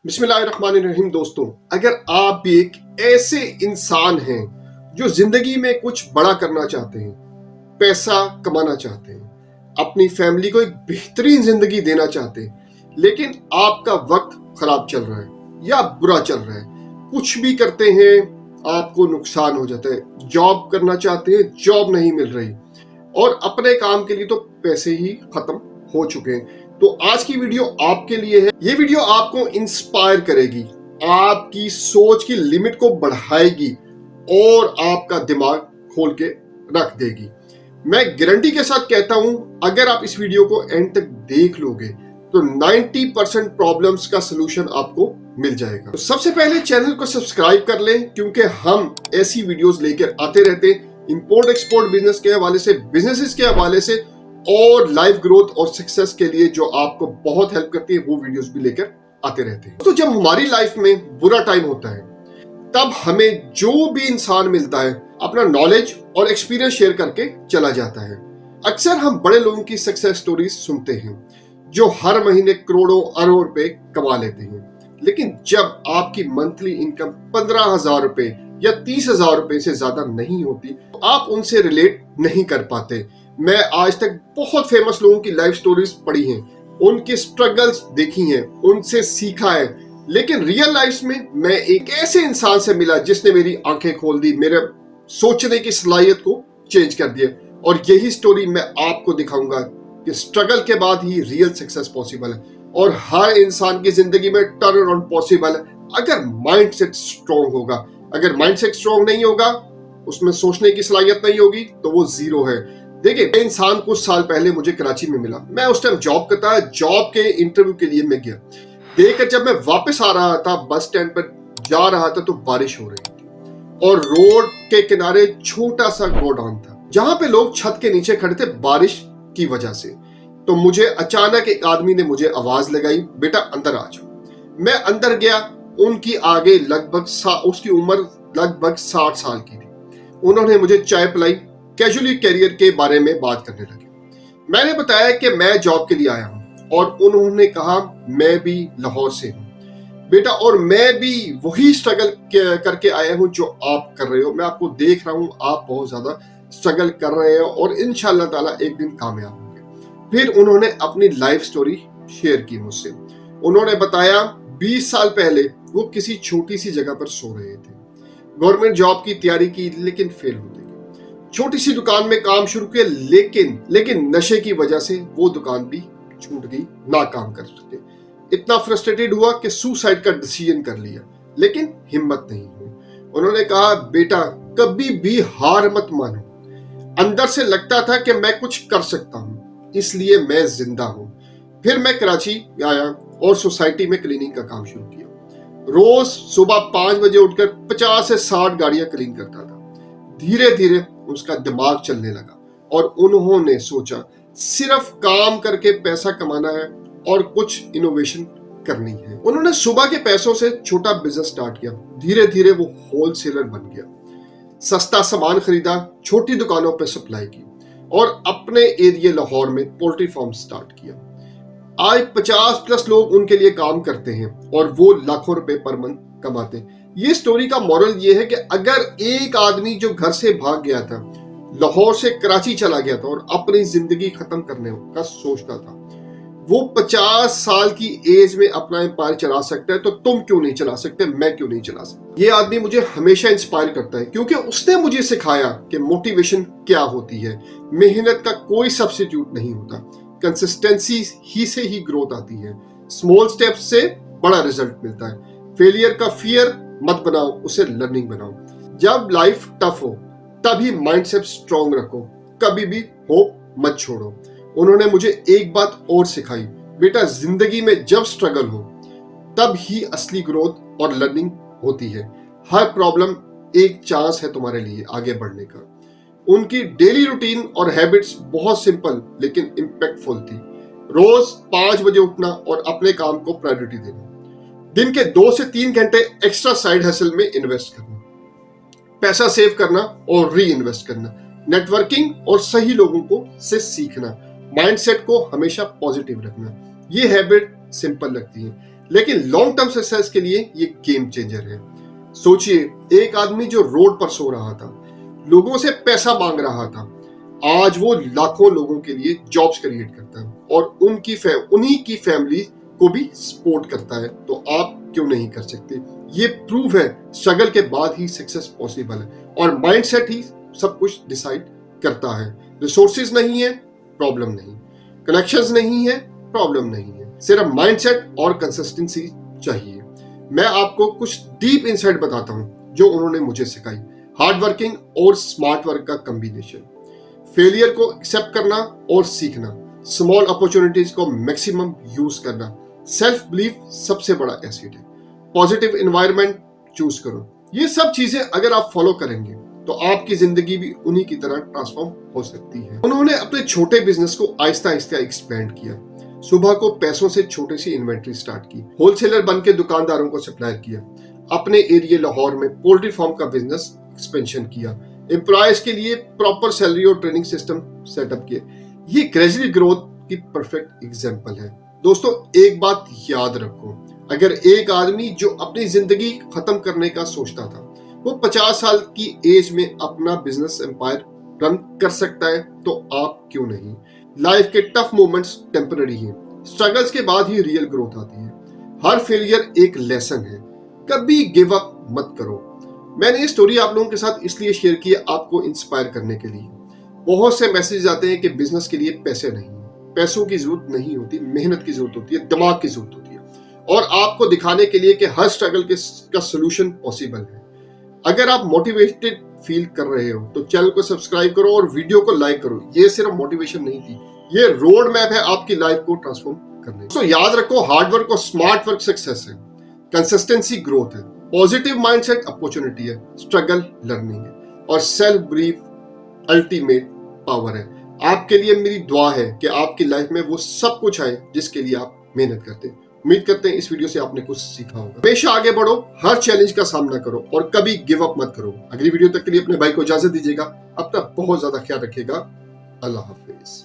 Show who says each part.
Speaker 1: बिस्मिल्लाहिर्रहमानिर्रहीम। दोस्तों, अगर आप भी एक ऐसे इंसान हैं जो जिंदगी में कुछ बड़ा करना चाहते हैं, पैसा कमाना चाहते हैं, अपनी फैमिली को एक बेहतरीन जिंदगी देना चाहते हैं, लेकिन आपका वक्त खराब चल रहा है या बुरा चल रहा है, कुछ भी करते हैं आपको नुकसान हो जाता है, जॉब करना चाहते हैं, जॉब नहीं मिल रही और अपने काम के लिए तो पैसे ही खत्म हो चुके हैं, तो आज की वीडियो आपके लिए है। ये वीडियो आपको इंस्पायर करेगी, आपकी सोच की लिमिट को बढ़ाएगी और आपका दिमाग खोल के रख देगी। मैं गारंटी के साथ कहता हूं, अगर आप इस वीडियो को एंड तक देख लोगे तो 90% प्रॉब्लम्स का सलूशन आपको मिल जाएगा। तो सबसे पहले चैनल को सब्सक्राइब कर लें, क्योंकि हम ऐसी वीडियोस लेकर आते रहते हैं, इंपोर्ट एक्सपोर्ट बिजनेस के हवाले से, बिजनेसेस के हवाले से और लाइफ ग्रोथ और सक्सेस के लिए जो आपको बहुत हेल्प करती है, वो वीडियोस भी लेकर आते रहते हैं। तो जब हमारी लाइफ में बुरा टाइम होता है, तब हमें जो भी इंसान मिलता है अपना नॉलेज और एक्सपीरियंस शेयर करके चला जाता है। अक्सर हम बड़े लोगों की सक्सेस स्टोरीज सुनते हैं जो हर महीने करोड़ों अरबों रुपए कमा लेते हैं, लेकिन जब आपकी मंथली इनकम 15,000 रुपए या 30,000 रुपए से ज्यादा नहीं होती, तो आप उनसे रिलेट नहीं कर पाते। मैं आज तक बहुत फेमस लोगों की लाइफ स्टोरीज पढ़ी हैं, उनके स्ट्रगल्स देखी हैं, उनसे सीखा है, लेकिन रियल लाइफ में मैं एक ऐसे इंसान से मिला जिसने मेरी आंखें खोल दी, मेरे सोचने की सलाहियत को चेंज कर दिया। और यही स्टोरी मैं आपको दिखाऊंगा कि स्ट्रगल के बाद ही रियल सक्सेस पॉसिबल है और हर इंसान की जिंदगी में टर्न अराउंड पॉसिबल है अगर माइंडसेट स्ट्रांग होगा। अगर माइंडसेट स्ट्रांग नहीं होगा, उसमें सोचने की सलाहियत नहीं होगी, तो वो जीरो है। देखिए, इंसान कुछ साल पहले मुझे कराची में मिला। मैं उस टाइम जॉब करता है, जॉब के इंटरव्यू के लिए मैं गया। देखकर जब मैं वापस आ रहा था, बस स्टैंड पर जा रहा था, तो बारिश हो रही थी और रोड के किनारे छोटा सा गोडाउन था जहां पे लोग छत के नीचे खड़े थे बारिश की वजह से। तो मुझे अचानक एक आदमी ने मुझे आवाज लगाई, बेटा अंदर आ जाओ। मैं अंदर गया। उनकी आगे उसकी उम्र लगभग 60 साल की थी। उन्होंने मुझे चाय पिलाई, कैजुअली कैरियर के बारे में बात करने लगे। मैंने बताया कि मैं जॉब के लिए आया हूं और उन्होंने कहा मैं भी लाहौर से हूं बेटा, और मैं भी वही स्ट्रगल करके आया हूं जो आप कर रहे हो। मैं आपको देख रहा हूं, आप बहुत ज्यादा स्ट्रगल कर रहे हो और इंशाअल्लाह ताला एक दिन कामयाब होंगे। फिर उन्होंने अपनी लाइफ स्टोरी शेयर की मुझसे। उन्होंने बताया 20 साल पहले वो किसी छोटी सी जगह पर सो रहे थे, गवर्नमेंट जॉब की तैयारी की, लेकिन फेल होते गए। छोटी सी दुकान में काम शुरू किया, लेकिन नशे की वजह से वो दुकान भी छूट गई, नाकाम कर सके। इतना फ्रस्ट्रेटेड हुआ कि सुसाइड का डिसीजन कर लिया, लेकिन हिम्मत नहीं हुई। उन्होंने कहा बेटा, कभी भी हार मत मानो। अंदर से लगता था कि मैं कुछ कर सकता हूं, इसलिए मैं जिंदा हूं। फिर मैं कराची आया और सोसाइटी में क्लीनिंग का काम शुरू किया। रोज सुबह 5 बजे उठकर 50 से 60 गाड़ियां क्लीन करता था। धीरे धीरे उसका दिमाग चलने लगा और उन्होंने सोचा सिर्फ काम करके पैसा कमाना है और कुछ इनोवेशन करनी है। उन्होंने सुबह के पैसों से छोटा बिजनेस स्टार्ट किया। धीरे धीरे वो होलसेलर बन गया, सस्ता सामान खरीदा, छोटी दुकानों पर सप्लाई की और अपने एरिया लाहौर में पोल्ट्री फार्म स्टार्ट किया। आज 50+ लोग उनके लिए काम करते हैं और वो लाखों रुपए पर मंथ कमाते हैं। ये स्टोरी का मॉरल ये है कि अगर एक आदमी जो घर से भाग गया था, लाहौर से कराची चला गया था और अपनी जिंदगी खत्म करने का सोचता था, वो 50 साल की एज में अपना एम्पायर चला सकता है, तो तुम क्यों नहीं चला सकते, मैं क्यों नहीं चला सकता। ये आदमी मुझे हमेशा इंस्पायर करता है, क्योंकि उसने मुझे सिखाया कि मोटिवेशन क्या होती है। मेहनत का कोई सब्स्टिट्यूट नहीं होता, कंसिस्टेंसी ही से ही ग्रोथ आती है। स्मॉल स्टेप्स से बड़ा रिजल्ट मिलता है। फेलियर का फियर मत बनाओ, उसे लर्निंग बनाओ। जब लाइफ टफ हो तभी माइंडसेट स्ट्रांग रखो, कभी भी होप मत छोड़ो। उन्होंने मुझे एक बात और सिखाई, बेटा जिंदगी में जब स्ट्रगल हो तब ही असली ग्रोथ और लर्निंग होती है। हर प्रॉब्लम एक चांस है तुम्हारे लिए आगे बढ़ने का। उनकी डेली रूटीन और हैबिट्स बहुत सिंपल लेकिन इम्पैक्टफुल थी। रोज 5 बजे उठना और अपने काम को प्रायोरिटी देना, दिन के 2 से 3 घंटे एक्स्ट्रा साइड हसल में इन्वेस्ट करना, पैसा सेव करना और री इन्वेस्ट करना, नेटवर्किंग और सही लोगों को से सीखना, माइंडसेट को हमेशा पॉजिटिव रखना। ये हैबिट सिंपल लगती है लेकिन लॉन्ग टर्म सक्सेस के लिए ये गेम चेंजर है। सोचिए, एक आदमी जो रोड पर सो रहा था, लोगों से पैसा मांग रहा था, आज वो लाखों लोगों के लिए जॉब्स क्रिएट करता है और उन्हीं की फैमिली को भी सपोर्ट करता है। तो आप क्यों नहीं कर सकते? ये प्रूव है स्ट्रगल के बाद ही सक्सेस पॉसिबल है और माइंडसेट ही सब कुछ डिसाइड करता है। रिसोर्सेज नहीं है, प्रॉब्लम नहीं, कनेक्शंस नहीं है, प्रॉब्लम नहीं है, सिर्फ माइंडसेट और कंसिस्टेंसी चाहिए। मैं आपको कुछ डीप इनसाइट बताता हूं जो उन्होंने मुझे सिखाई। हार्ड वर्किंग और स्मार्ट वर्क का कॉम्बिनेशन, फेलियर को एक्सेप्ट करना और सीखना, स्मॉल अपॉर्चुनिटीज को मैक्सिमम यूज करना, सेल्फ बिलीफ सबसे बड़ा एसेट है, पॉजिटिव एनवायरनमेंट चूज करो। ये सब चीजें अगर आप फॉलो करेंगे तो आपकी जिंदगी भी उन्हीं की तरह ट्रांसफॉर्म हो सकती है। उन्होंने अपने छोटे बिजनेस को आहिस्ता आहिस्ता एक्सपेंड किया। सुबह को पैसों से छोटी सी इन्वेंट्री स्टार्ट की, होलसेलर बन के दुकानदारों को सप्लाई किया, अपने एरिया लाहौर में पोल्ट्री फार्म का बिजनेस एक्सपेंशन किया, एम्प्लॉयज के लिए प्रॉपर सैलरी और ट्रेनिंग सिस्टम सेटअप किए। ये ग्रेजुअल ग्रोथ की परफेक्ट एग्जांपल है। दोस्तों, एक बात याद रखो, अगर एक आदमी जो अपनी जिंदगी खत्म करने का सोचता था, वो 50 साल की एज में अपना बिजनेस एम्पायर रन कर सकता है, तो आप क्यों नहीं? लाइफ के टफ मोमेंट्स टेम्पररी हैं, स्ट्रगल्स के बाद ही रियल ग्रोथ आती है। हर फेलियर एक लेसन है, कभी गिव अप मत करो। मैंने ये स्टोरी आप लोगों के साथ इसलिए शेयर की है, आपको इंस्पायर करने के लिए। बहुत से मैसेज आते हैं कि बिजनेस के लिए पैसे नहीं, पैसों की जरूरत नहीं होती, मेहनत की जरूरत होती है, दिमाग की जरूरत होती है, और आपको दिखाने के लिए कि हर स्ट्रगल का सोल्यूशन पॉसिबल है। अगर आप मोटिवेटेड फील कर रहे हो तो चैनल को सब्सक्राइब करो और वीडियो को लाइक करो। ये सिर्फ मोटिवेशन नहीं थी, ये रोड मैप है आपकी लाइफ को ट्रांसफॉर्म करने की। तो याद रखो, हार्ड वर्क और स्मार्ट वर्क सक्सेस है, कंसिस्टेंसी ग्रोथ है, पॉजिटिव माइंडसेट अपॉर्चुनिटी है, स्ट्रगल लर्निंग है, और सेल्फ बिलीफ अल्टीमेट पावर है। आपके लिए मेरी दुआ है कि आपकी लाइफ में वो सब कुछ आए जिसके लिए आप मेहनत करते हैं। उम्मीद करते हैं इस वीडियो से आपने कुछ सीखा होगा। हमेशा आगे बढ़ो, हर चैलेंज का सामना करो और कभी गिव अप मत करो। अगली वीडियो तक के लिए अपने भाई को इजाजत दीजिएगा। अपना बहुत ज्यादा ख्याल रखिएगा। अल्लाह हाफिज।